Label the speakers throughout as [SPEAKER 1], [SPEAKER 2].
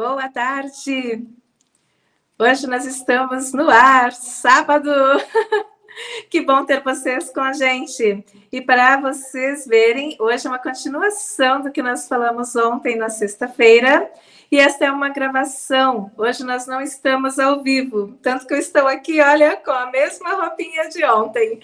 [SPEAKER 1] Boa tarde! Hoje nós estamos no ar, sábado! Que bom ter vocês com a gente! E para vocês verem, hoje é uma continuação do que nós falamos ontem na sexta-feira, e esta é uma gravação. Hoje nós não estamos ao vivo, tanto que eu estou aqui, olha, com a mesma roupinha de ontem.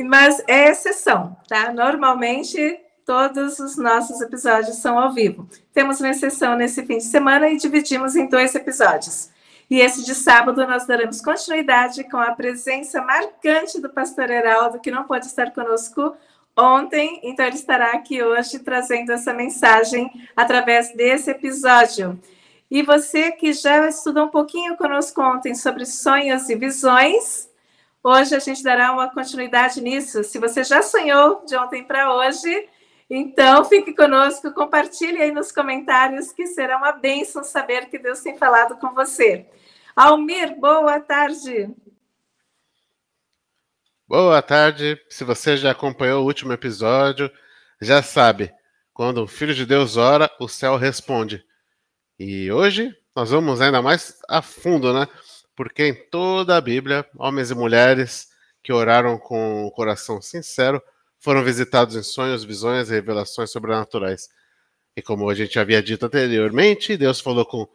[SPEAKER 1] Mas é exceção, tá? Normalmente todos os nossos episódios são ao vivo. Temos uma exceção nesse fim de semana e dividimos em 2 episódios. E esse de sábado nós daremos continuidade com a presença marcante do pastor Heraldo, que não pôde estar conosco ontem, então ele estará aqui hoje trazendo essa mensagem através desse episódio. E você que já estudou um pouquinho conosco ontem sobre sonhos e visões, hoje a gente dará uma continuidade nisso. Se você já sonhou de ontem para hoje, então fique conosco, compartilhe aí nos comentários, que será uma bênção saber que Deus tem falado com você. Almir, boa tarde.
[SPEAKER 2] Boa tarde. Se você já acompanhou o último episódio, já sabe, quando o Filho de Deus ora, o céu responde. E hoje nós vamos ainda mais a fundo, né? Porque em toda a Bíblia, homens e mulheres que oraram com o coração sincero foram visitados em sonhos, visões e revelações sobrenaturais. E como a gente havia dito anteriormente, Deus falou com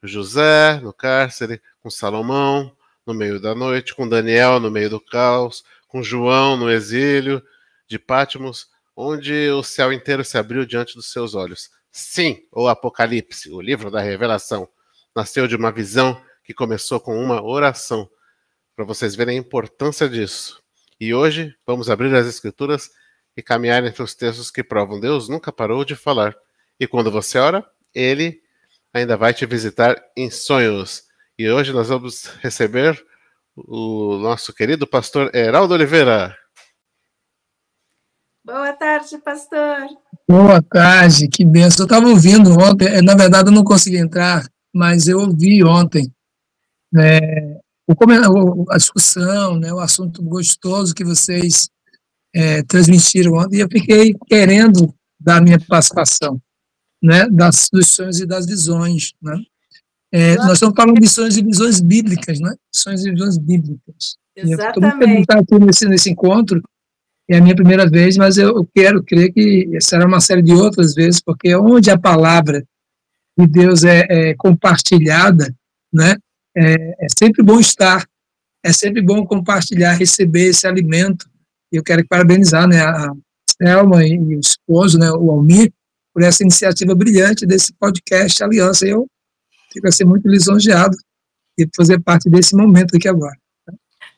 [SPEAKER 2] José no cárcere, com Salomão no meio da noite, com Daniel no meio do caos, com João no exílio de Patmos, onde o céu inteiro se abriu diante dos seus olhos. Sim, o Apocalipse, o livro da revelação, nasceu de uma visão que começou com uma oração, para vocês verem a importância disso. E hoje vamos abrir as Escrituras e caminhar entre os textos que provam Deus nunca parou de falar. E quando você ora, Ele ainda vai te visitar em sonhos. E hoje nós vamos receber o nosso querido pastor Heraldo Oliveira.
[SPEAKER 1] Boa tarde, pastor.
[SPEAKER 3] Boa tarde, que bênção. Eu estava ouvindo ontem, na verdade eu não consegui entrar, mas eu ouvi ontem a discussão, né, o assunto gostoso que vocês transmitiram ontem, e eu fiquei querendo dar a minha participação, né, dos sonhos e das visões, né? Nós estamos falando de sonhos e visões bíblicas, né? Sonhos e visões bíblicas.
[SPEAKER 1] Exatamente.
[SPEAKER 3] Eu estou aqui nesse encontro, é a minha primeira vez, mas eu quero crer que será uma série de outras vezes, porque onde a palavra de Deus é compartilhada, né, é sempre bom estar, é sempre bom compartilhar, receber esse alimento. E eu quero parabenizar, né, a Selma e o esposo, né, o Almir, por essa iniciativa brilhante desse podcast Aliança. Eu fico assim muito lisonjeado de fazer parte desse momento aqui agora.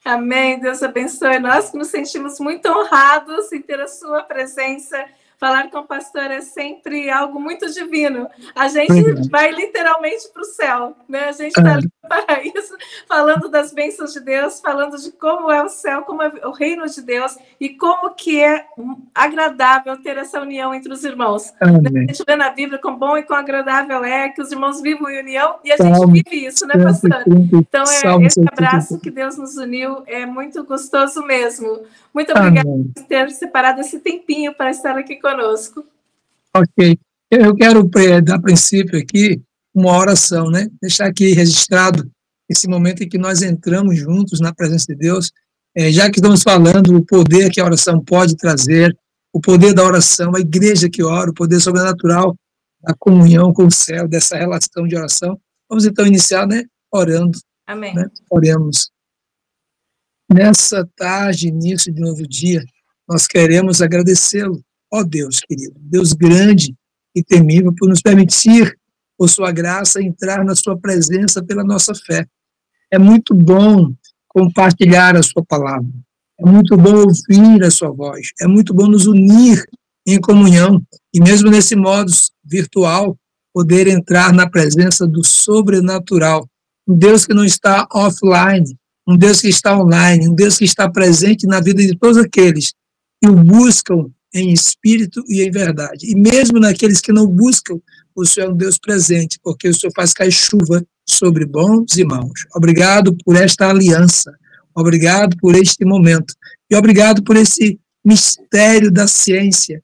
[SPEAKER 1] Amém, Deus abençoe. Nós que nos sentimos muito honrados em ter a sua presença. Falar com o pastor é sempre algo muito divino. A gente vai literalmente para o céu, né? A gente está ali no paraíso, falando das bênçãos de Deus, falando de como é o céu, como é o reino de Deus e como que é agradável ter essa união entre os irmãos.
[SPEAKER 3] Amém.
[SPEAKER 1] A gente vê na Bíblia quão bom e quão agradável é que os irmãos vivam em união, e a gente vive isso, né, pastor? Então, esse abraço que Deus nos uniu é muito gostoso mesmo. Muito obrigada por ter separado esse tempinho para estar aqui conosco.
[SPEAKER 3] Ok. Eu quero dar princípio aqui uma oração, né? Deixar aqui registrado esse momento em que nós entramos juntos na presença de Deus, já que estamos falando o poder que a oração pode trazer, o poder da oração, a igreja que ora, o poder sobrenatural da comunhão com o céu, dessa relação de oração. Vamos então iniciar, né? Orando.
[SPEAKER 1] Amém.
[SPEAKER 3] Né? Oremos. Nessa tarde, início de um novo dia, nós queremos agradecê-lo, ó Deus querido, Deus grande e temível, por nos permitir, por sua graça, entrar na sua presença pela nossa fé. É muito bom compartilhar a sua palavra, é muito bom ouvir a sua voz, é muito bom nos unir em comunhão, e mesmo nesse modo virtual, poder entrar na presença do sobrenatural, um Deus que não está offline, um Deus que está online, um Deus que está presente na vida de todos aqueles que o buscam em espírito e em verdade. E mesmo naqueles que não buscam, o Senhor é um Deus presente, porque o Senhor faz cair chuva sobre bons e maus. Obrigado por esta aliança, obrigado por este momento, e obrigado por esse mistério da ciência,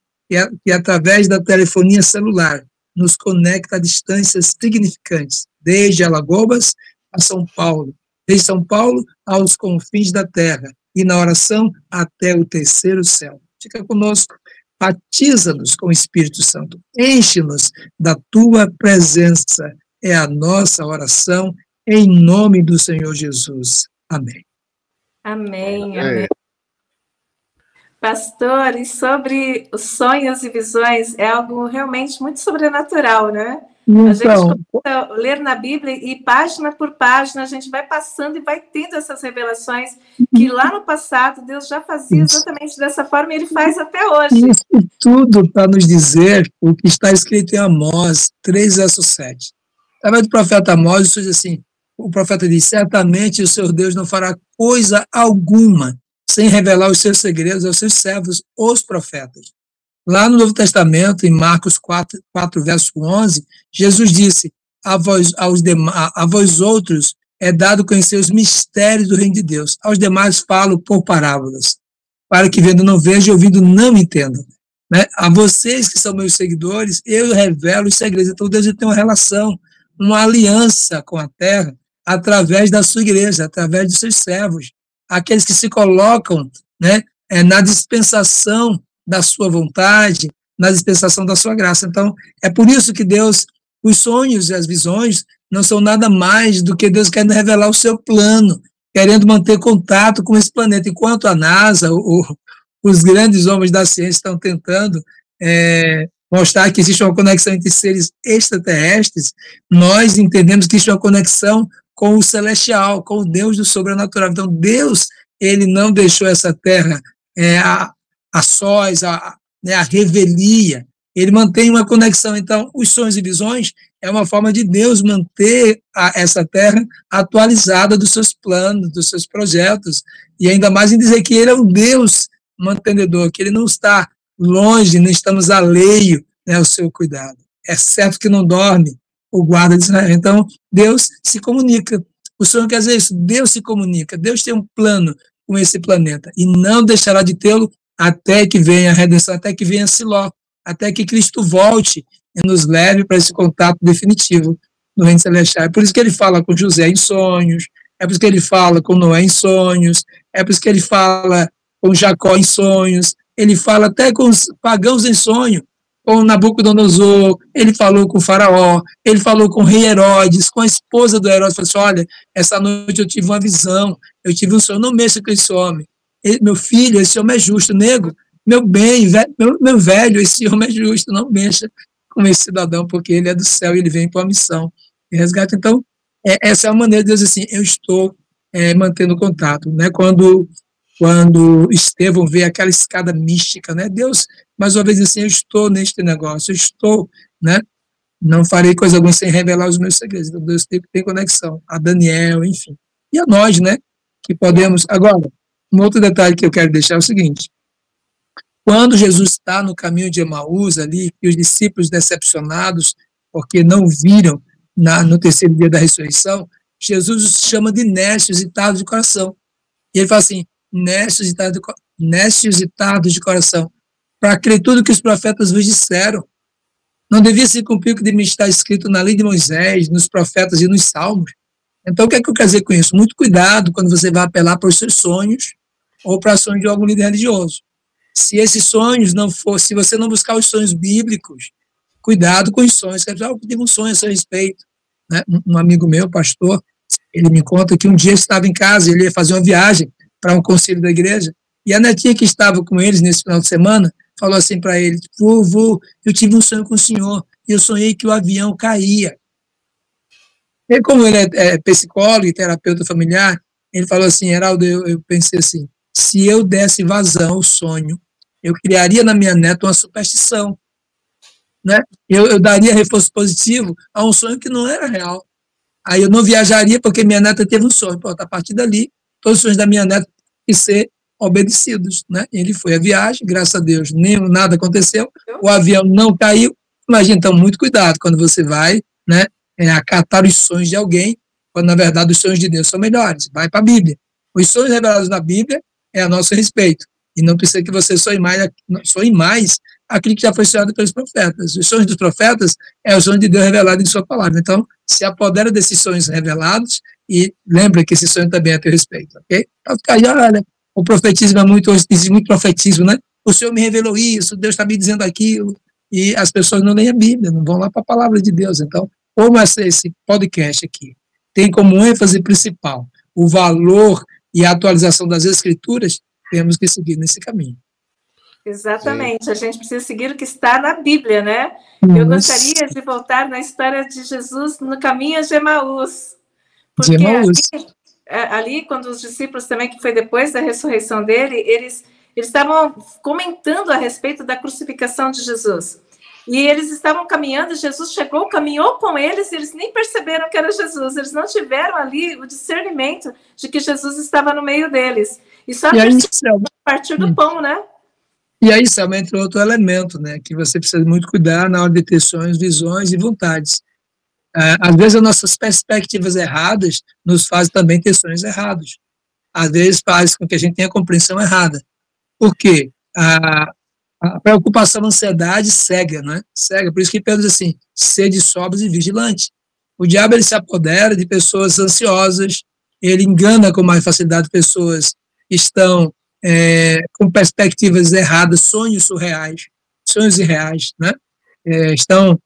[SPEAKER 3] que através da telefonia celular nos conecta a distâncias significantes, desde Alagoas a São Paulo, desde São Paulo aos confins da terra, e na oração até o terceiro céu. Fica conosco, batiza-nos com o Espírito Santo, enche-nos da tua presença, é a nossa oração, em nome do Senhor Jesus. Amém.
[SPEAKER 1] Amém, amém. Pastor, e sobre os sonhos e visões, é algo realmente muito sobrenatural, né?
[SPEAKER 3] Então,
[SPEAKER 1] a gente começa a ler na Bíblia e página por página a gente vai passando e vai tendo essas revelações que lá no passado Deus já fazia exatamente dessa forma e Ele faz até hoje.
[SPEAKER 3] Isso tudo para nos dizer o que está escrito em Amós 3, verso 7. Através do profeta Amós, isso diz assim, o profeta diz, certamente o Senhor Deus não fará coisa alguma sem revelar os seus segredos aos seus servos, os profetas. Lá no Novo Testamento, em Marcos 4 verso 11, Jesus disse, a vós outros é dado conhecer os mistérios do reino de Deus, aos demais falo por parábolas, para que vendo não vejam e ouvindo não entendam. Né? A vocês que são meus seguidores, eu revelo os segredos. Então Deus tem uma relação, uma aliança com a terra, através da sua igreja, através dos seus servos, aqueles que se colocam, né, na dispensação da sua vontade, na dispensação da sua graça. Então, é por isso que Deus, os sonhos e as visões, não são nada mais do que Deus querendo revelar o seu plano, querendo manter contato com esse planeta. Enquanto a NASA, os grandes homens da ciência estão tentando mostrar que existe uma conexão entre seres extraterrestres, nós entendemos que existe uma conexão com o celestial, com o Deus do sobrenatural. Então, Deus, Ele não deixou essa terra a sós, a revelia. Ele mantém uma conexão. Então, os sonhos e visões é uma forma de Deus manter essa terra atualizada dos seus planos, dos seus projetos, e ainda mais em dizer que Ele é um Deus mantenedor, que Ele não está longe, nem estamos alheio, né, ao seu cuidado. É certo que não dorme o guarda de Israel. Então, Deus se comunica. O sonho quer dizer isso, Deus se comunica, Deus tem um plano com esse planeta, e não deixará de tê-lo até que venha a redenção, até que venha Siló, até que Cristo volte e nos leve para esse contato definitivo no reino celestial. É por isso que ele fala com José em sonhos, é por isso que ele fala com Noé em sonhos, é por isso que ele fala com Jacó em sonhos, ele fala até com os pagãos em sonho, com Nabucodonosor, ele falou com o faraó, ele falou com o rei Herodes, com a esposa do Herodes, falou assim, olha, essa noite eu tive uma visão, eu tive um sonho, não mexa com esse homem, meu filho, esse homem é justo, nego, meu bem, meu velho, esse homem é justo, não mexa com esse cidadão, porque ele é do céu e ele vem para uma missão de resgate. Então, essa é a maneira de Deus, assim, eu estou mantendo contato, né? Quando Estevão vê aquela escada mística, né? Deus, mais uma vez, assim, eu estou neste negócio, eu estou, né? Não farei coisa alguma sem revelar os meus segredos. Então, Deus tem conexão, a Daniel, enfim. E a nós, né? Que podemos... Agora, um outro detalhe que eu quero deixar é o seguinte, quando Jesus está no caminho de Emaús ali, e os discípulos decepcionados, porque não viram no terceiro dia da ressurreição, Jesus os chama de necios e tardos de coração. E ele fala assim, necios e tardos de coração, para crer tudo que os profetas vos disseram. Não devia se cumprir o que devia estar escrito na lei de Moisés, nos profetas e nos salmos. Então, o que é que eu quero dizer com isso? Muito cuidado quando você vai apelar para os seus sonhos ou para sonhos de algum líder religioso. Se esses sonhos não for, se você não buscar os sonhos bíblicos, cuidado com os sonhos. Eu tive um sonho a seu respeito. Né? Um amigo meu, pastor, ele me conta que um dia estava em casa, ele ia fazer uma viagem para um conselho da igreja, e a netinha que estava com eles nesse final de semana falou assim para ele, vovô, eu tive um sonho com o senhor, e eu sonhei que o avião caía. E como ele é psicólogo e terapeuta familiar, ele falou assim, Heraldo, eu pensei assim, se eu desse vazão ao sonho, eu criaria na minha neta uma superstição, né? Eu daria reforço positivo a um sonho que não era real. Aí eu não viajaria porque minha neta teve um sonho. Pronto, a partir dali, todos os sonhos da minha neta têm que ser obedecidos, né? Ele foi à viagem, graças a Deus, nada aconteceu, o avião não caiu. Imagina, então, muito cuidado quando você vai, né, acatar os sonhos de alguém, quando, na verdade, os sonhos de Deus são melhores. Vai para a Bíblia. Os sonhos revelados na Bíblia é a nosso respeito. E não precisa que você sonhe mais aquilo que já foi sonhado pelos profetas. Os sonhos dos profetas é o sonho de Deus revelado em sua palavra. Então, se apodera desses sonhos revelados e lembra que esse sonho também é a teu respeito, ok? Então, aí, olha, o profetismo é muito, hoje existe muito profetismo, né? O Senhor me revelou isso, Deus está me dizendo aquilo, e as pessoas não leem a Bíblia, não vão lá para a palavra de Deus. Então, como esse podcast aqui tem como ênfase principal o valor e a atualização das Escrituras, temos que seguir nesse caminho.
[SPEAKER 1] Exatamente, Sim. A gente precisa seguir o que está na Bíblia, né? Eu gostaria de voltar na história de Jesus no caminho de Emaús. Porque ali, quando os discípulos também, que foi depois da ressurreição dele, eles estavam comentando a respeito da crucificação de Jesus. E eles estavam caminhando, Jesus chegou, caminhou com eles, e eles nem perceberam que era Jesus. Eles não tiveram ali o discernimento de que Jesus estava no meio deles. E só a partir do pão, né?
[SPEAKER 3] E aí, Selma, entra outro elemento, né, que você precisa muito cuidar na hora de ter sonhos, visões e vontades. Às vezes, as nossas perspectivas erradas nos fazem também ter sonhos errados. Às vezes, faz com que a gente tenha compreensão errada. Por quê? A preocupação, a ansiedade cega, né? Cega. Por isso que Pedro diz assim, sede sóbrios e vigilantes. O diabo, ele se apodera de pessoas ansiosas, ele engana com mais facilidade pessoas que estão com perspectivas erradas, sonhos surreais, sonhos irreais, né? Estão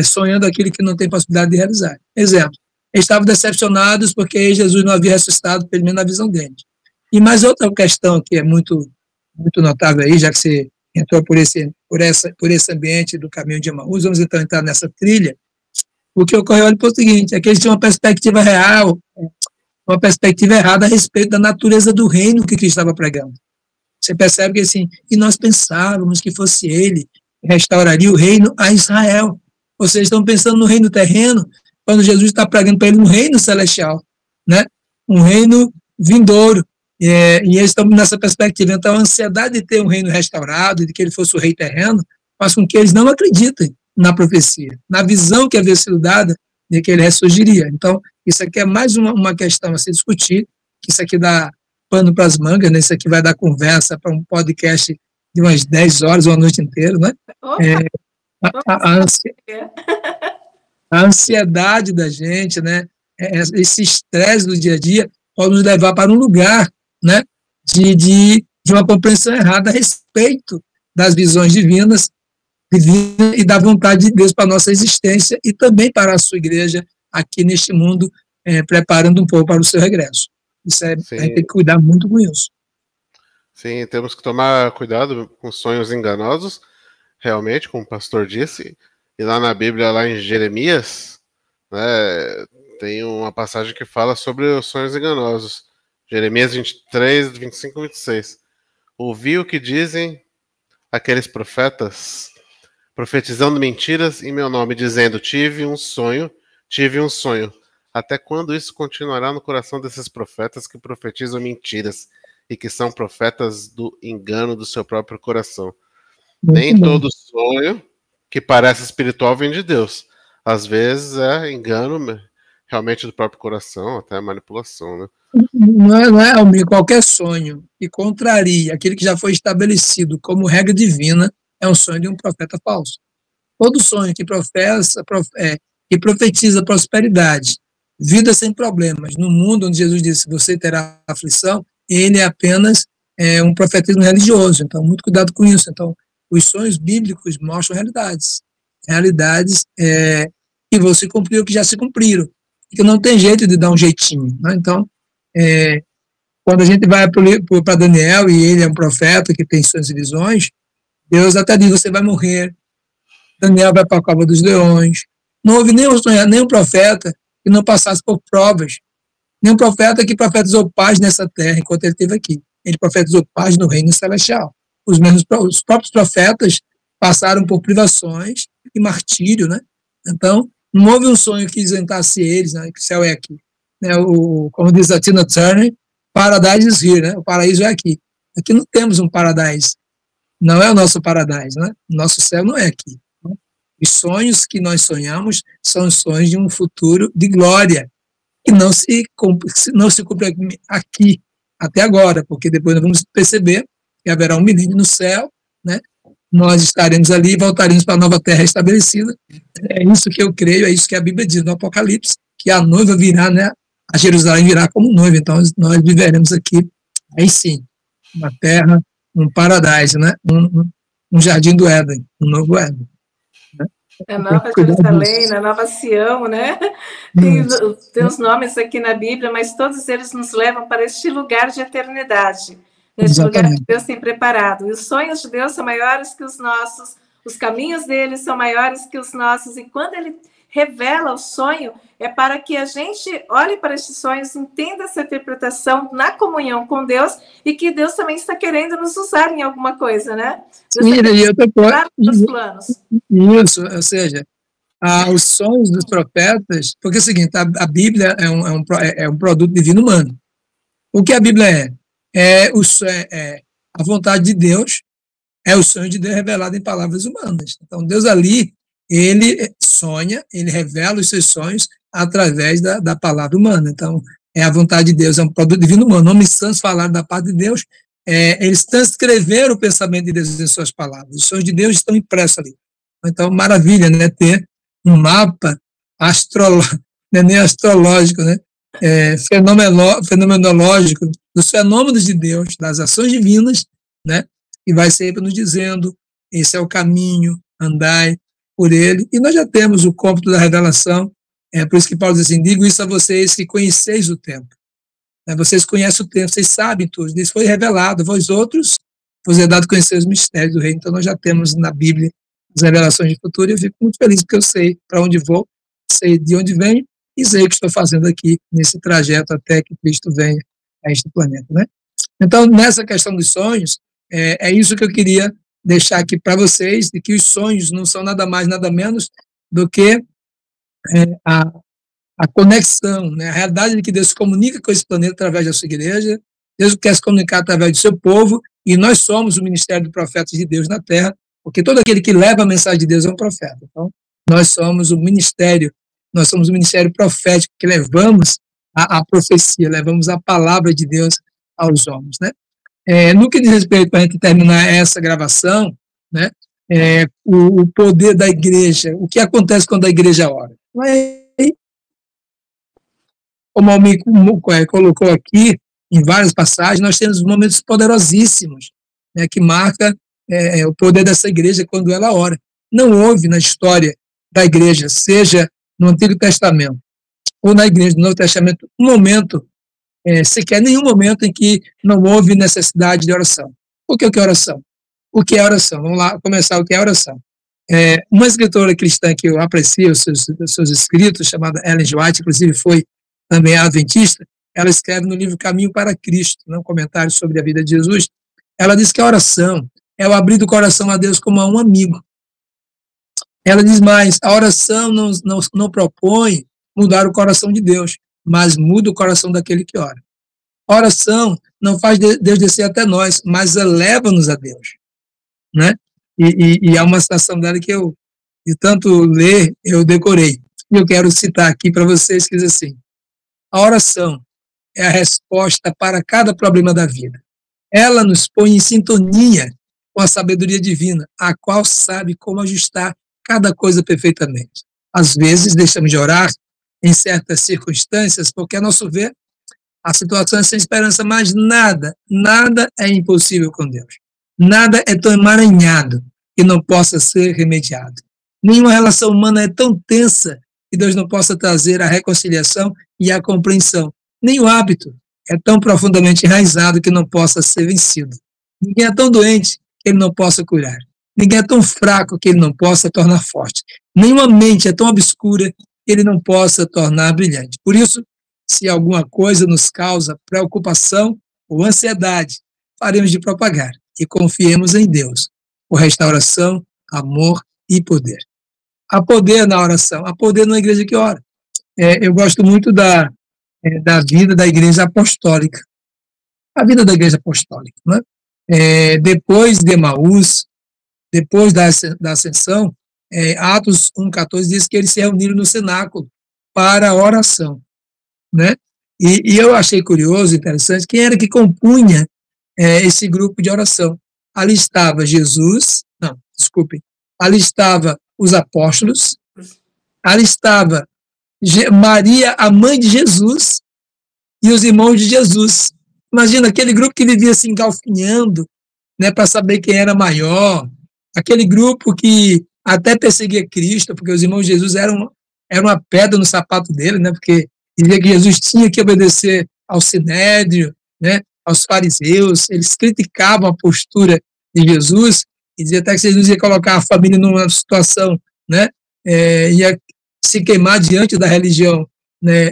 [SPEAKER 3] sonhando aquilo que não tem possibilidade de realizar. Exemplo, eles estavam decepcionados porque Jesus não havia ressuscitado, pelo menos na visão deles. E mais outra questão que é muito, muito notável aí, já que você entrou por esse ambiente do caminho de Emaús, vamos então entrar nessa trilha. O que ocorreu ali foi o seguinte, é que eles tinham uma perspectiva real, uma perspectiva errada a respeito da natureza do reino que Cristo estava pregando. Você percebe que assim, e nós pensávamos que fosse ele que restauraria o reino a Israel. Vocês estão pensando no reino terreno, quando Jesus está pregando para ele um reino celestial, né? Um reino vindouro. E eles estão nessa perspectiva. Então, a ansiedade de ter um reino restaurado, de que ele fosse o rei terreno, faz com que eles não acreditem na profecia, na visão que havia sido dada de que ele ressurgiria. Então, isso aqui é mais uma questão a se discutir, que isso aqui dá pano para as mangas, né? Isso aqui vai dar conversa para um podcast de umas 10 horas, uma noite inteira, né? A ansiedade da gente, né? Esse estresse do dia a dia pode nos levar para um lugar, né? de uma compreensão errada a respeito das visões divinas e da vontade de Deus para a nossa existência e também para a sua igreja aqui neste mundo, preparando um pouco para o seu regresso. Isso a gente tem que cuidar muito com isso.
[SPEAKER 2] Sim, temos que tomar cuidado com sonhos enganosos, realmente, como o pastor disse. E lá na Bíblia, lá em Jeremias, né, tem uma passagem que fala sobre os sonhos enganosos. Jeremias 23, 25 e 26. Ouvi o que dizem aqueles profetas, profetizando mentiras em meu nome, dizendo, tive um sonho. Até quando isso continuará no coração desses profetas que profetizam mentiras e que são profetas do engano do seu próprio coração? Nem todo sonho que parece espiritual vem de Deus. Às vezes é engano realmente do próprio coração, até manipulação, né?
[SPEAKER 3] Não é Almir, qualquer sonho que contraria aquilo que já foi estabelecido como regra divina é um sonho de um profeta falso. Todo sonho que que profetiza prosperidade, vida sem problemas, no mundo onde Jesus disse você terá aflição, ele é apenas um profetismo religioso. Então, muito cuidado com isso. Então, os sonhos bíblicos mostram realidades que vão se cumprir ou que já se cumpriram, que não tem jeito de dar um jeitinho, né? Então, quando a gente vai para Daniel, e ele é um profeta que tem sonhos e visões, Deus até diz, você vai morrer, Daniel vai para a cova dos leões. Não houve nenhum profeta que não passasse por provas, nenhum profeta que profetizou paz nessa terra enquanto ele esteve aqui. Ele profetizou paz no reino celestial. Os próprios profetas passaram por privações e martírio, né? Então, não houve um sonho que isentasse eles, né? Que o céu é aqui. Né? Como diz a Tina Turner, paradise is here, né? O paraíso é aqui. Aqui não temos um paradise. Não é o nosso paradise, né? Nosso céu não é aqui. Os sonhos que nós sonhamos são os sonhos de um futuro de glória, que não se cumpre aqui, até agora, porque depois nós vamos perceber que haverá um milênio no céu, né? nós estaremos ali e voltaremos para a nova terra estabelecida. É isso que eu creio, é isso que a Bíblia diz no Apocalipse, que a noiva virá, né? A Jerusalém virá como noiva, então nós viveremos aqui, aí sim, uma terra, um paraíso, né? Um jardim do Éden, um novo Éden. Né?
[SPEAKER 1] A nova Jerusalém, a nova Sião, né? Tem os nomes aqui na Bíblia, mas todos eles nos levam para este lugar de eternidade. Neste lugar que Deus tem preparado. E os sonhos de Deus são maiores que os nossos, os caminhos dele são maiores que os nossos. E quando ele revela o sonho, é para que a gente olhe para esses sonhos, entenda essa interpretação na comunhão com Deus e que Deus também está querendo nos usar em alguma coisa, né? Deus
[SPEAKER 3] os planos. Isso, ou seja, os sonhos dos profetas, porque é o seguinte, a Bíblia é um produto divino humano. O que a Bíblia é? É a vontade de Deus, é o sonho de Deus revelado em palavras humanas. Então, Deus ali, ele sonha, ele revela os seus sonhos através da palavra humana. Então, é a vontade de Deus, é um produto divino humano. Homens santos falaram da parte de Deus, eles transcreveram o pensamento de Deus em suas palavras. Os sonhos de Deus estão impressos ali. Então, maravilha, né? Ter um mapa astrológico, não é nem astrológico, né? Fenomenológico dos fenômenos de Deus, das ações divinas, né? E vai sempre nos dizendo, esse é o caminho, andai por ele. E nós já temos o cômputo da revelação, por isso que Paulo diz assim, digo isso a vocês que conheceis o tempo. Vocês conhecem o tempo, vocês sabem tudo, isso foi revelado, vós outros, vos é dado conhecer os mistérios do reino. Então nós já temos na Bíblia as revelações de futuro, e eu fico muito feliz porque eu sei para onde vou, sei de onde venho, e sei o que estou fazendo aqui nesse trajeto até que Cristo venha a este planeta, né? Então, nessa questão dos sonhos, é isso que eu queria deixar aqui para vocês, de que os sonhos não são nada mais, nada menos do que a conexão, né? A realidade de que Deus se comunica com esse planeta através da sua igreja, Deus quer se comunicar através do seu povo, e nós somos o ministério do profeta de Deus na terra, porque todo aquele que leva a mensagem de Deus é um profeta. Então, nós somos o ministério profético que levamos a profecia, levamos a palavra de Deus aos homens, né? No que diz respeito, para a gente terminar essa gravação, né? O poder da igreja, o que acontece quando a igreja ora? Como o Almir colocou aqui, em várias passagens, nós temos momentos poderosíssimos, né, que marca o poder dessa igreja quando ela ora. Não houve na história da igreja, seja no Antigo Testamento ou na igreja do Novo Testamento, um momento, sequer nenhum momento em que não houve necessidade de oração. O que é oração? O que é oração? Vamos lá começar o que é oração. Uma escritora cristã que eu aprecio, os seus escritos, chamada Ellen G. White, inclusive foi também adventista, ela escreve no livro Caminho para Cristo, um comentário sobre a vida de Jesus, ela diz que a oração é o abrir do coração a Deus como a um amigo. Ela diz mais, a oração não propõe mudar o coração de Deus, mas muda o coração daquele que ora. A oração não faz Deus descer até nós, mas eleva-nos a Deus, né? E há uma citação dela que eu, de tanto ler, eu decorei. E eu quero citar aqui para vocês, que diz assim, a oração é a resposta para cada problema da vida. Ela nos põe em sintonia com a sabedoria divina, a qual sabe como ajustar cada coisa perfeitamente. Às vezes, deixamos de orar em certas circunstâncias, porque, a nosso ver, a situação é sem esperança, mas nada é impossível com Deus. Nada é tão emaranhado que não possa ser remediado. Nenhuma relação humana é tão tensa que Deus não possa trazer a reconciliação e a compreensão. Nenhum hábito é tão profundamente enraizado que não possa ser vencido. Ninguém é tão doente que ele não possa curar. Ninguém é tão fraco que ele não possa tornar forte. Nenhuma mente é tão obscura que ele não possa tornar brilhante. Por isso, se alguma coisa nos causa preocupação ou ansiedade, faremos de propagar e confiemos em Deus, por restauração, amor e poder. Há poder na oração, há poder na igreja que ora. Eu gosto muito da vida da igreja apostólica. A vida da igreja apostólica, né? Depois de Emaús, depois da ascensão, Atos 1,14 diz que eles se reuniram no cenáculo para a oração, né? E eu achei curioso, interessante, quem era que compunha esse grupo de oração. Ali estava Jesus, não, desculpem, ali estava os apóstolos, ali estava Maria, a mãe de Jesus, e os irmãos de Jesus. Imagina aquele grupo que vivia se engalfinhando, né, para saber quem era maior, aquele grupo que até perseguia Cristo, porque os irmãos de Jesus eram uma pedra no sapato dele, né, porque dizia que Jesus tinha que obedecer ao Sinédrio, né, aos fariseus. Eles criticavam a postura de Jesus e dizia até que Jesus ia colocar a família numa situação, né, ia se queimar diante da religião, né,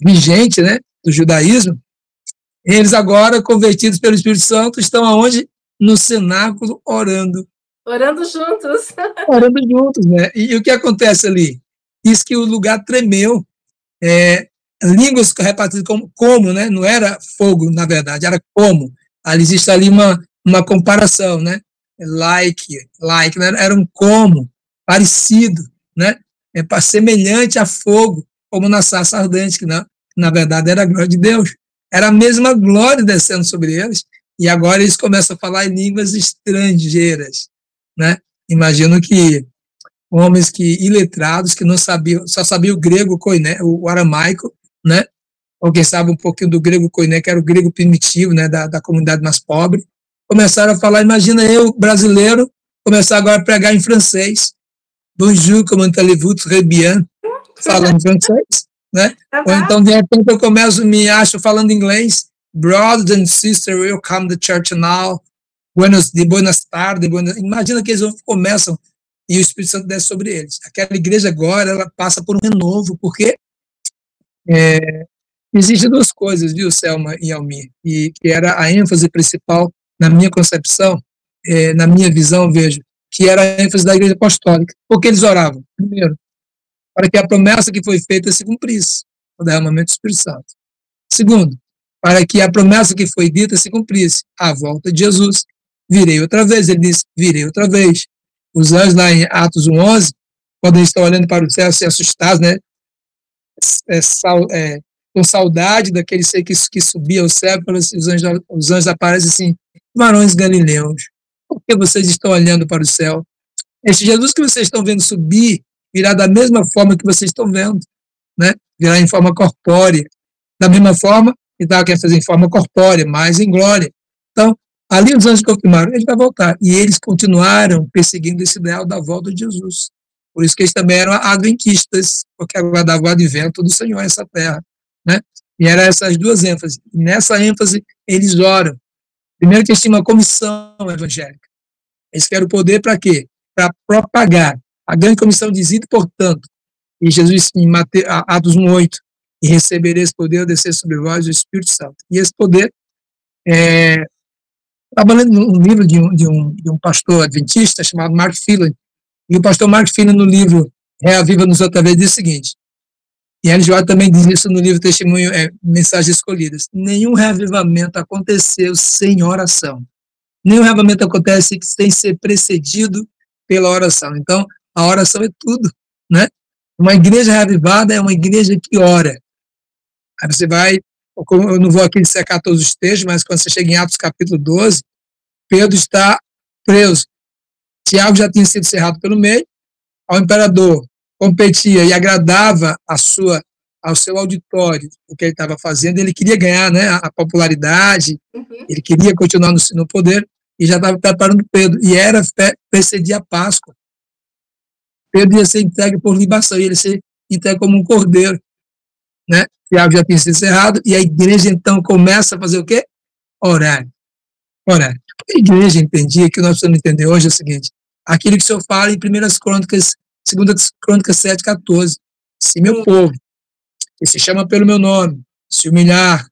[SPEAKER 3] vigente, né, do judaísmo. Eles agora, convertidos pelo Espírito Santo, estão aonde? No cenáculo, orando.
[SPEAKER 1] Orando juntos.
[SPEAKER 3] Orando juntos, né? E o que acontece ali? Diz que o lugar tremeu, línguas repartidas como, né? Não era fogo, na verdade, era como. Ali existe ali uma comparação, né? Like, né? Era um como, parecido, né? Semelhante a fogo, como na sarça ardente, que na verdade era a glória de Deus. Era a mesma glória descendo sobre eles, e agora eles começam a falar em línguas estrangeiras, né? Imagino que homens iletrados, que não sabiam, só sabiam o grego koiné, o aramaico, né? Ou quem sabe um pouquinho do grego koiné, que era o grego primitivo, né, da comunidade mais pobre, começaram a falar. Imagina eu, brasileiro, começar agora a pregar em francês. Bonjour, comment allez-vous, très bien, falando francês, né? Ou então, de repente, eu me acho falando inglês. Brothers and sisters, welcome to church now. Buenas tardes. Imagina que eles começam e o Espírito Santo desce sobre eles. Aquela igreja agora, ela passa por um renovo, porque existem duas coisas, viu, Selma e Almir, e que era a ênfase principal na minha concepção, na minha visão, vejo, que era a ênfase da igreja apostólica. Porque eles oravam, primeiro, para que a promessa que foi feita se cumprisse, o derramamento do Espírito Santo. Segundo, para que a promessa que foi dita se cumprisse, a volta de Jesus. Virei outra vez, ele disse, virei outra vez. Os anjos lá em Atos 1:11, quando eles estão olhando para o céu, se assustados, né? Com saudade daquele ser que subia ao céu, os anjos aparecem assim, varões galileus, por que vocês estão olhando para o céu? Este Jesus que vocês estão vendo subir, virá da mesma forma que vocês estão vendo, né? Virá em forma corpórea, da mesma forma que estava querendo fazer em forma corpórea, mas em glória. Então, ali os anjos confirmaram, ele vai voltar. E eles continuaram perseguindo esse ideal da volta de Jesus. Por isso que eles também eram adventistas, porque aguardavam o advento do Senhor a essa terra, né? E eram essas duas ênfases. E nessa ênfase, eles oram. Primeiro que eles tinham uma comissão evangélica. Eles querem o poder para quê? Para propagar. A grande comissão diz, portanto, e Jesus em Atos 1:8, e recebereis poder ao descer sobre vós o Espírito Santo. E esse poder, estava lendo um livro de um pastor adventista chamado Mark Phelan, e o pastor Mark Phelan, no livro Reaviva-nos outra vez, diz o seguinte, e Ellen G. White também diz isso no livro Testemunho, Mensagens Escolhidas, nenhum reavivamento aconteceu sem oração. Nenhum reavivamento acontece sem ser precedido pela oração. Então, a oração é tudo, né? Uma igreja reavivada é uma igreja que ora. Aí você vai, eu não vou aqui dissecar todos os textos, mas quando você chega em Atos capítulo 12, Pedro está preso. Tiago já tinha sido cerrado pelo meio, ao imperador competia e agradava ao seu auditório o que ele estava fazendo, ele queria ganhar, né, a popularidade, ele queria continuar no poder, e já estava preparando Pedro, e precedia a Páscoa. Pedro ia ser entregue por libação, ia ser entregue como um cordeiro, né? Tiago já tinha sido cerrado, e a igreja então começa a fazer o quê? Orar. A igreja entendia, que nós precisamos entender hoje é o seguinte, aquilo que o Senhor fala em 2 Crônicas 7:14, se meu povo, que se chama pelo meu nome, se humilhar,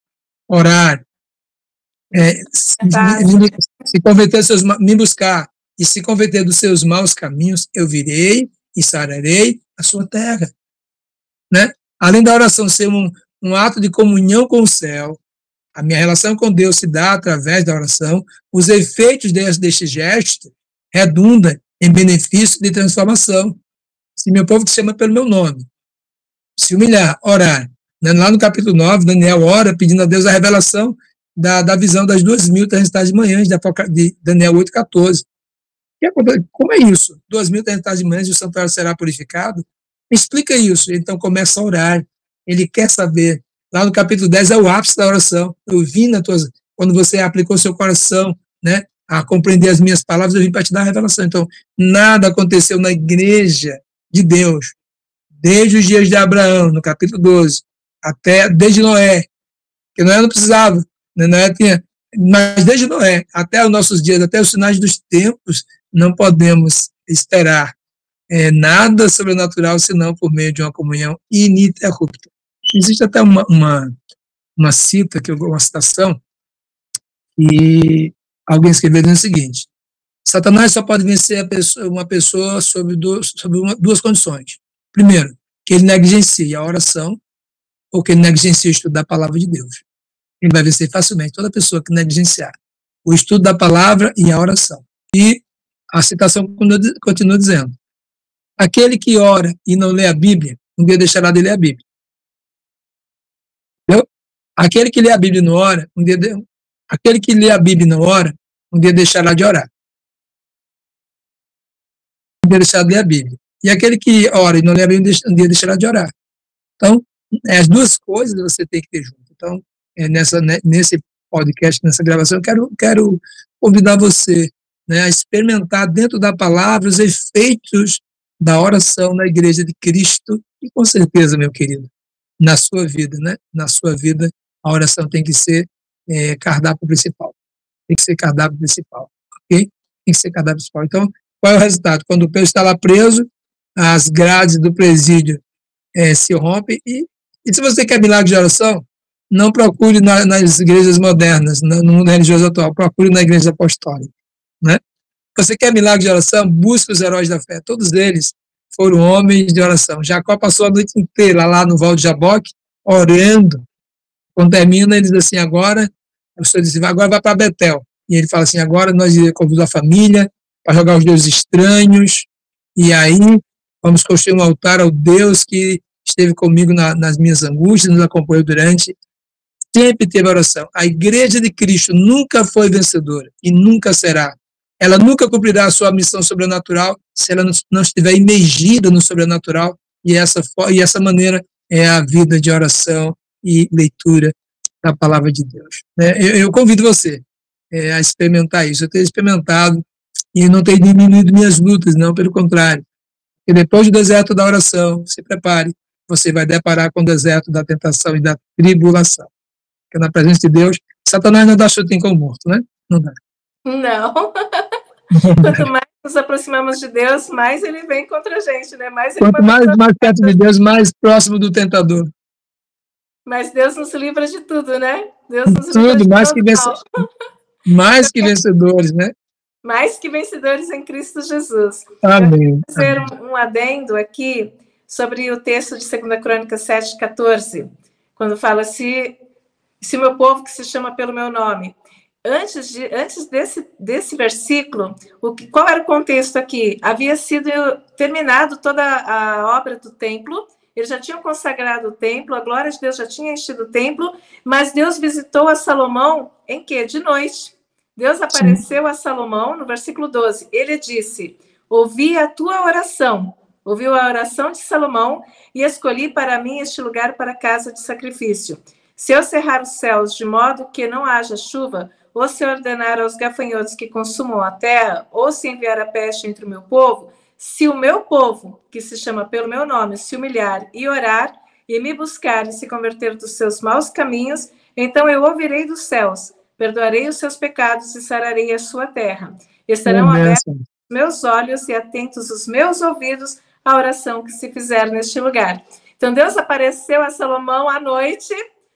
[SPEAKER 3] orar, se converter me buscar e se converter dos seus maus caminhos, eu virei e sararei a sua terra, né? Além da oração ser um ato de comunhão com o céu, a minha relação com Deus se dá através da oração, os efeitos deste gesto redundam em benefício de transformação. Se meu povo que se chama pelo meu nome, se humilhar, orar, né? Lá no capítulo 9, Daniel ora pedindo a Deus a revelação da visão das 2.000 tempestades de manhã, de Daniel 8:14. Como é isso? 2.300 de manhãs e o santuário será purificado? Explica isso. Então começa a orar. Ele quer saber. Lá no capítulo 10 é o ápice da oração. Eu vim quando você aplicou seu coração, né, a compreender as minhas palavras, eu vim para te dar a revelação. Então, nada aconteceu na igreja de Deus, desde os dias de Abraão, no capítulo 12, desde Noé, que Noé não precisava, né? Noé tinha, mas desde Noé até os nossos dias, até os sinais dos tempos, não podemos esperar nada sobrenatural senão por meio de uma comunhão ininterrupta. Existe até uma cita, uma citação, e alguém escreveu o seguinte: Satanás só pode vencer uma pessoa sobre duas condições. Primeiro, que ele negligencie a oração, ou que ele negligencie o estudo da palavra de Deus. Ele vai vencer facilmente toda pessoa que negligenciar o estudo da palavra e a oração. E a citação continua dizendo: aquele que ora e não lê a Bíblia, um dia deixará de ler a Bíblia. Entendeu? Aquele que lê a Bíblia e não ora, aquele que lê a Bíblia e não ora, um dia deixará de orar. Um dia deixará de ler a Bíblia. E aquele que ora e não lê a Bíblia, um dia deixará de orar. Então, as duas coisas você tem que ter junto. Então, nesse podcast, nessa gravação, eu quero convidar você, né, a experimentar dentro da palavra os efeitos da oração na Igreja de Cristo, e com certeza, meu querido, na sua vida, né? Na sua vida, a oração tem que ser cardápio principal. Tem que ser cardápio principal, ok? Tem que ser cardápio principal. Então, qual é o resultado? Quando o Pedro está lá preso, as grades do presídio se rompem, e se você quer milagre de oração, não procure nas igrejas modernas, no mundo religioso atual, procure na igreja apostólica, né? Você quer milagre de oração? Busque os heróis da fé. Todos eles foram homens de oração. Jacó passou a noite inteira lá no Val de Jaboque, orando. Quando termina, ele diz assim: agora, o Senhor diz, agora vai para Betel. E ele fala assim: agora nós convidamos a família para jogar os deuses estranhos, e aí vamos construir um altar ao Deus que esteve comigo nas minhas angústias, nos acompanhou durante. Sempre teve oração. A Igreja de Cristo nunca foi vencedora e nunca será. Ela nunca cumprirá a sua missão sobrenatural se ela não estiver imergida no sobrenatural, e essa maneira é a vida de oração e leitura da palavra de Deus. Eu convido você a experimentar isso. Eu tenho experimentado e não tenho diminuído minhas lutas, não, pelo contrário. E depois do deserto da oração, se prepare, você vai deparar com o deserto da tentação e da tribulação. Porque na presença de Deus, Satanás não dá chute em cão morto, né? Não dá.
[SPEAKER 1] Não. Quanto mais nos aproximamos de Deus, mais ele vem contra a gente, né?
[SPEAKER 3] Quanto mais perto de Deus, mais próximo do tentador.
[SPEAKER 1] Mas Deus nos livra de tudo, né? Deus nos
[SPEAKER 3] livra de tudo, mais que vencedores, né?
[SPEAKER 1] Mais que vencedores em Cristo Jesus.
[SPEAKER 3] Amém.
[SPEAKER 1] Eu vou fazer um adendo aqui sobre o texto de 2 Crônicas 7:14, quando fala: se o meu povo que se chama pelo meu nome. Antes desse versículo, qual era o contexto aqui? Havia sido terminado toda a obra do templo, eles já tinham consagrado o templo, a glória de Deus já tinha enchido o templo, mas Deus visitou a Salomão em quê? De noite. Deus apareceu a Salomão no versículo 12. Ele disse: ouvi a tua oração, ouviu a oração de Salomão, e escolhi para mim este lugar para casa de sacrifício. Se eu cerrar os céus de modo que não haja chuva, ou se ordenar aos gafanhotos que consumam a terra, ou se enviar a peste entre o meu povo, se o meu povo, que se chama pelo meu nome, se humilhar e orar, e me buscar e se converter dos seus maus caminhos, então eu ouvirei dos céus, perdoarei os seus pecados e sararei a sua terra. Estarão abertos os meus olhos e atentos os meus ouvidos à oração que se fizer neste lugar. Então Deus apareceu a Salomão à noite,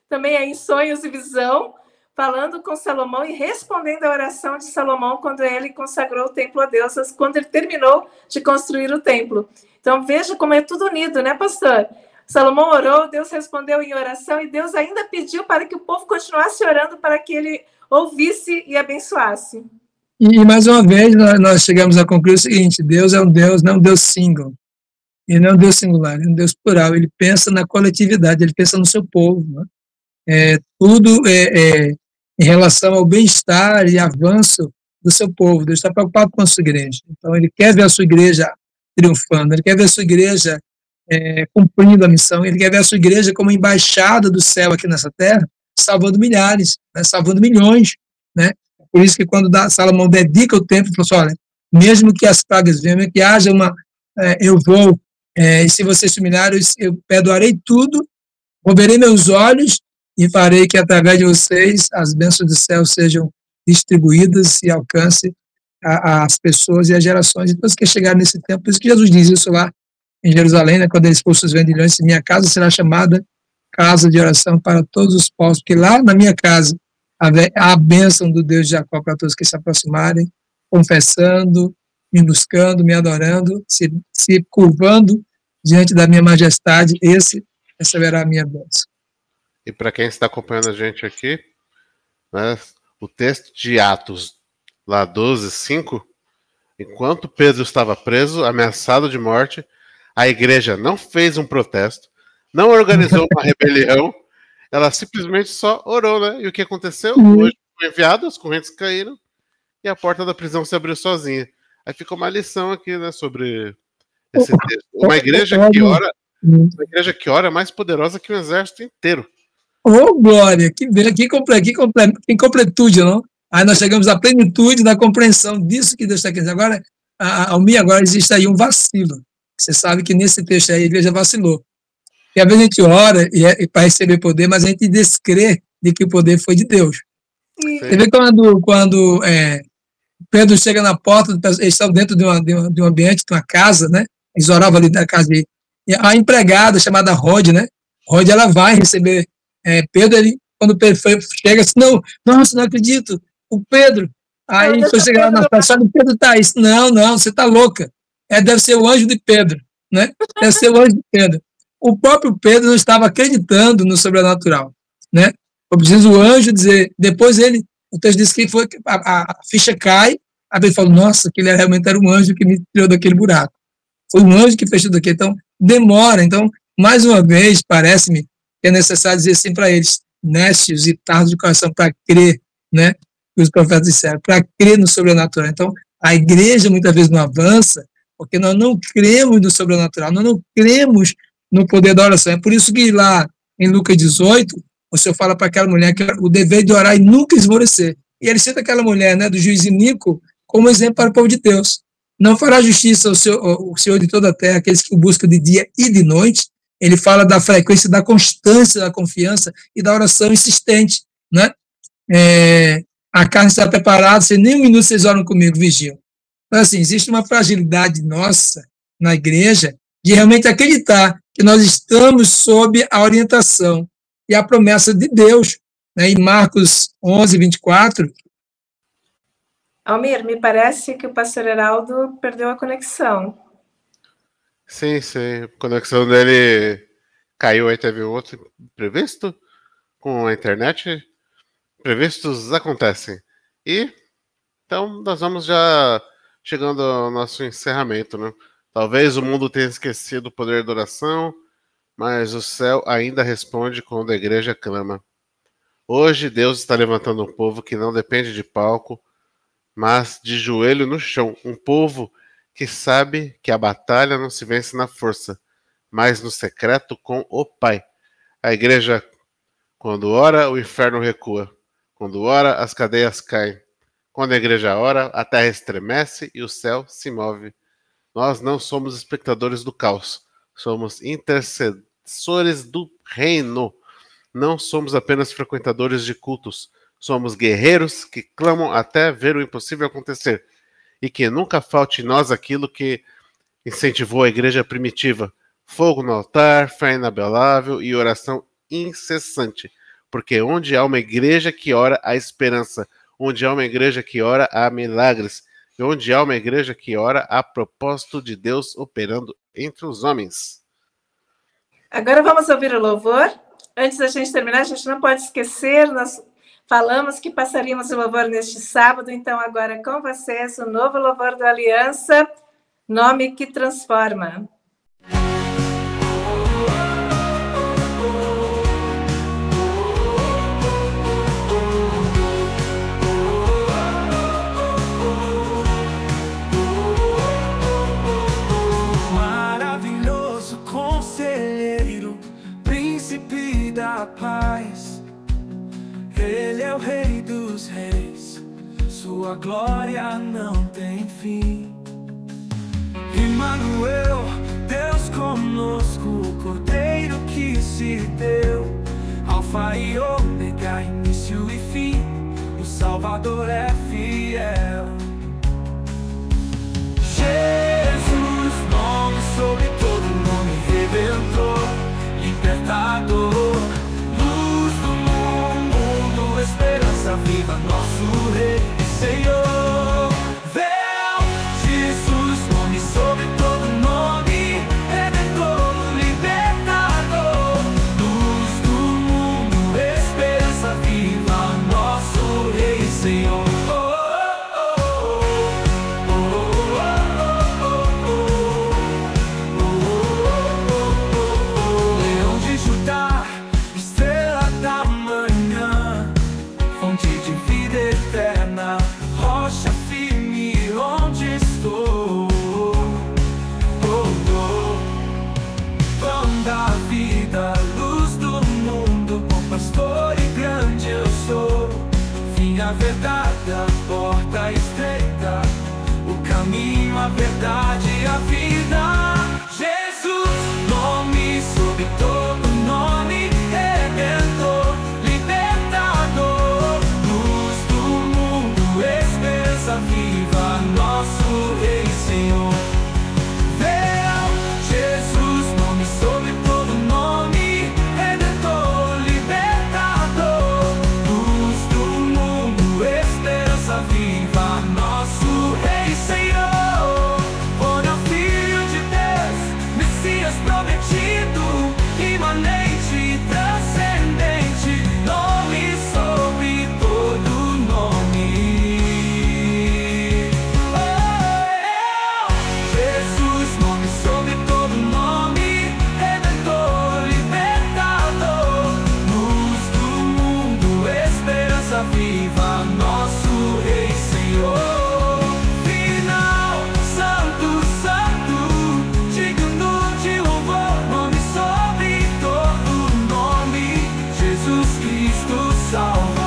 [SPEAKER 1] também em sonhos e visão, falando com Salomão e respondendo à oração de Salomão quando ele consagrou o templo a Deus, quando ele terminou de construir o templo. Então, veja como é tudo unido, né, pastor? Salomão orou, Deus respondeu em oração, e Deus ainda pediu para que o povo continuasse orando para que ele ouvisse e abençoasse.
[SPEAKER 3] E, mais uma vez, nós chegamos a concluir o seguinte: Deus é um Deus, não um Deus single. Ele não é um Deus singular, ele é um Deus plural. Ele pensa na coletividade, ele pensa no seu povo, né? Tudo em relação ao bem-estar e avanço do seu povo, Deus está preocupado com a sua igreja. Então, Ele quer ver a sua igreja triunfando, Ele quer ver a sua igreja cumprindo a missão, Ele quer ver a sua igreja como embaixada do céu aqui nessa terra, salvando milhares, né, salvando milhões, né? Por isso que quando Salomão dedica o templo, ele falou assim, olha, mesmo que as pragas venham, que haja eu vou, e se vocês se humilharem, eu perdoarei tudo, moverei meus olhos e farei que através de vocês as bênçãos do céu sejam distribuídas e alcance as pessoas e as gerações de todos que chegaram nesse tempo. Por isso que Jesus diz isso lá em Jerusalém, né, quando ele expulsa os vendilhões, minha casa será chamada casa de oração para todos os povos, porque lá na minha casa há a bênção do Deus de Jacó para todos que se aproximarem, confessando, me buscando, me adorando, se curvando diante da minha majestade, esse receberá a minha bênção.
[SPEAKER 2] E para quem está acompanhando a gente aqui, né, o texto de Atos, lá 12:5, enquanto Pedro estava preso, ameaçado de morte, a igreja não fez um protesto, não organizou uma rebelião, ela simplesmente só orou, né? E o que aconteceu? Hoje foi enviado, as correntes caíram e a porta da prisão se abriu sozinha. Aí fica uma lição aqui, né, sobre esse texto. Uma igreja que ora é mais poderosa que o exército inteiro.
[SPEAKER 3] Oh, glória! Que completude, não? Aí nós chegamos à plenitude da compreensão disso que Deus está querendo. Agora, agora existe aí um vacilo. Você sabe que nesse texto aí a igreja vacilou. E às vezes a gente ora para receber poder, mas a gente descrê de que o poder foi de Deus. Sim. Você vê quando Pedro chega na porta, eles estão dentro de um ambiente, de uma casa, né? Eles oravam ali da casa e a empregada chamada Rode, né? Rode, ela vai receber Pedro, quando Pedro chega assim, não acredito, o Pedro. Aí foi chegar na pessoa, o Pedro está aí. Não, você está louca. Deve ser o anjo de Pedro, né? Deve ser o anjo de Pedro. O próprio Pedro não estava acreditando no sobrenatural, né? Foi preciso o anjo dizer, depois o texto diz que a ficha cai, aí ele falou, nossa, que ele realmente era um anjo que me tirou daquele buraco. Foi um anjo que fez tudo aquilo. Então, demora. Então, mais uma vez, parece-me que é necessário dizer assim para eles, nécios e tardos de coração, para crer, né? Os profetas disseram, para crer no sobrenatural. Então, a igreja muitas vezes não avança, porque nós não cremos no sobrenatural, nós não cremos no poder da oração. É por isso que lá em Lucas 18, o Senhor fala para aquela mulher que o dever de orar e nunca esmorecer. E ele cita aquela mulher, né, do juiz Inico, como exemplo para o povo de Deus. Não fará justiça o Senhor de toda a terra, aqueles que o buscam de dia e de noite. Ele fala da frequência, da constância, da confiança e da oração insistente, né? A carne está preparada, se nem um minuto vocês oram comigo, vigiam. Então, assim, existe uma fragilidade nossa na igreja de realmente acreditar que nós estamos sob a orientação e a promessa de Deus, né? Em Marcos 11:24.
[SPEAKER 1] Almir, me parece que o pastor Heraldo perdeu a conexão.
[SPEAKER 2] Sim, a conexão dele caiu, aí teve outro imprevisto com a internet. Imprevistos acontecem. E então nós vamos já chegando ao nosso encerramento, né? Talvez o mundo tenha esquecido o poder da oração, mas o céu ainda responde quando a igreja clama. Hoje Deus está levantando um povo que não depende de palco, mas de joelho no chão. Um povo que sabe que a batalha não se vence na força, mas no secreto com o Pai. A igreja, quando ora, o inferno recua. Quando ora, as cadeias caem. Quando a igreja ora, a terra estremece e o céu se move. Nós não somos espectadores do caos, somos intercessores do reino. Não somos apenas frequentadores de cultos, somos guerreiros que clamam até ver o impossível acontecer. E que nunca falte em nós aquilo que incentivou a igreja primitiva: fogo no altar, fé inabalável e oração incessante. Porque onde há uma igreja que ora, há esperança. Onde há uma igreja que ora, há milagres. E onde há uma igreja que ora, há propósito de Deus operando entre os homens.
[SPEAKER 1] Agora vamos ouvir o louvor. Antes da gente terminar, a gente não pode esquecer, nós falamos que passaríamos o louvor neste sábado, então agora com vocês o novo louvor da Aliança, Nome que Transforma.
[SPEAKER 4] da paz. Ele é o Rei dos Reis, sua glória não tem fim. Emmanuel, Deus conosco, o Cordeiro que se deu, Alfa e Ômega, início e fim, o Salvador é fiel. Jesus, nome sobre todo nome, Redentor, libertador, luz do mundo, esperança viva, nosso Rei e Senhor. Véu, Jesus, nome sobre todo nome, Redentor, libertador, luz do mundo, esperança viva, nosso Rei e Senhor. A verdade, a porta estreita, o caminho, a verdade, a vida. Jesus, nome sobre todo nome, Redentor, libertador, luz do mundo, esperança viva, nosso Rei e Senhor. Véu, Jesus, nome sobre todo nome, Redentor, libertador, luz do mundo, esperança viva, nosso Rei e Senhor. Olha o Filho de Deus, Messias prometido, imanente e transcendente, nome sobre todo nome. Jesus, nome sobre todo nome, Redentor, libertador, luz do mundo, esperança viva, nosso Rei e Senhor. Final, santo, santo, digno de louvor, nome sobre todo nome, Jesus Cristo Salvador.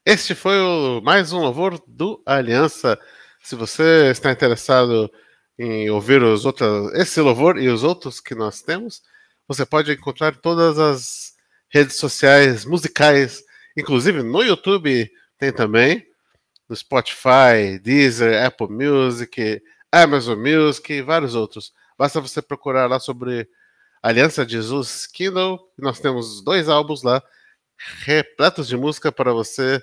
[SPEAKER 2] Este foi mais um louvor do Aliança. Se você está interessado em ouvir esse louvor e os outros que nós temos, você pode encontrar todas as redes sociais musicais, inclusive no YouTube tem também, no Spotify, Deezer, Apple Music, Amazon Music e vários outros. Basta você procurar lá sobre Aliança de Jesus Kindle. Nós temos 2 álbuns lá, repletos de música para você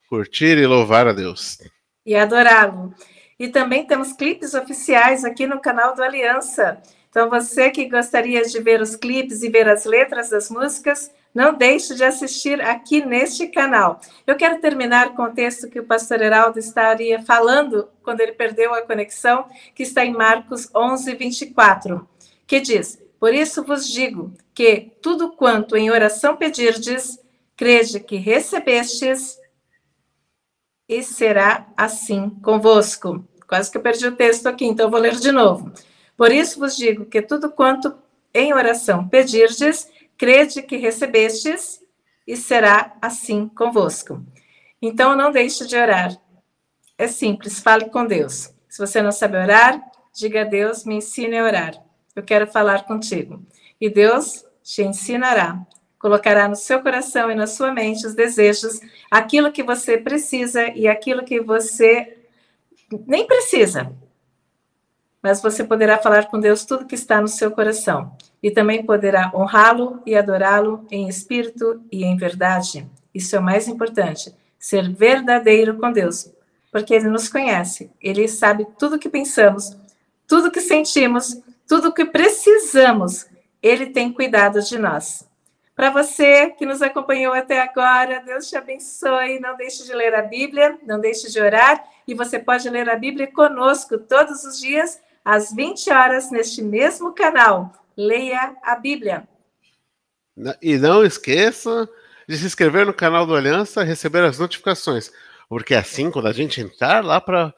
[SPEAKER 2] curtir e louvar a Deus.
[SPEAKER 1] E adorá-lo. E também temos clipes oficiais aqui no canal do Aliança. Então, você que gostaria de ver os clipes e ver as letras das músicas, não deixe de assistir aqui neste canal. Eu quero terminar com o texto que o pastor Heraldo estaria falando quando ele perdeu a conexão, que está em Marcos 11, 24, que diz: por isso vos digo que tudo quanto em oração pedirdes, crede que recebestes, e será assim convosco. Quase que eu perdi o texto aqui, então eu vou ler de novo. Por isso vos digo que tudo quanto em oração pedirdes, crede que recebestes, e será assim convosco. Então não deixe de orar. É simples, fale com Deus. Se você não sabe orar, diga a Deus, me ensine a orar. Eu quero falar contigo. E Deus te ensinará. Colocará no seu coração e na sua mente os desejos, aquilo que você precisa e aquilo que você nem precisa. Mas você poderá falar com Deus tudo que está no seu coração. E também poderá honrá-lo e adorá-lo em espírito e em verdade. Isso é o mais importante, ser verdadeiro com Deus. Porque Ele nos conhece, Ele sabe tudo o que pensamos, tudo o que sentimos, tudo o que precisamos. Ele tem cuidado de nós. Para você que nos acompanhou até agora, Deus te abençoe. Não deixe de ler a Bíblia, não deixe de orar. E você pode ler a Bíblia conosco todos os dias, às 20 horas, neste mesmo canal, leia a Bíblia.
[SPEAKER 2] E não esqueça de se inscrever no canal do Aliança e receber as notificações. Porque assim, quando a gente entrar lá para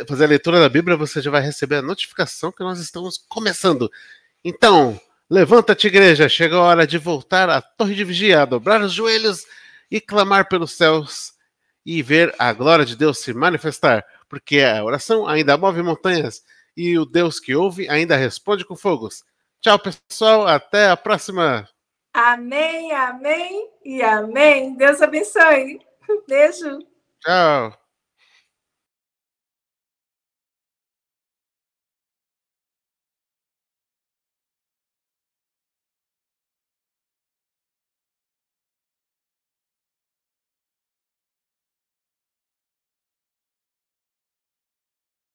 [SPEAKER 2] fazer a leitura da Bíblia, você já vai receber a notificação que nós estamos começando. Então, levanta-te, igreja, chega a hora de voltar à torre de vigia, dobrar os joelhos e clamar pelos céus e ver a glória de Deus se manifestar, porque a oração ainda move montanhas e o Deus que ouve ainda responde com fogos. Tchau, pessoal, até a próxima!
[SPEAKER 1] Amém, amém e amém. Deus abençoe. Beijo.
[SPEAKER 2] Tchau.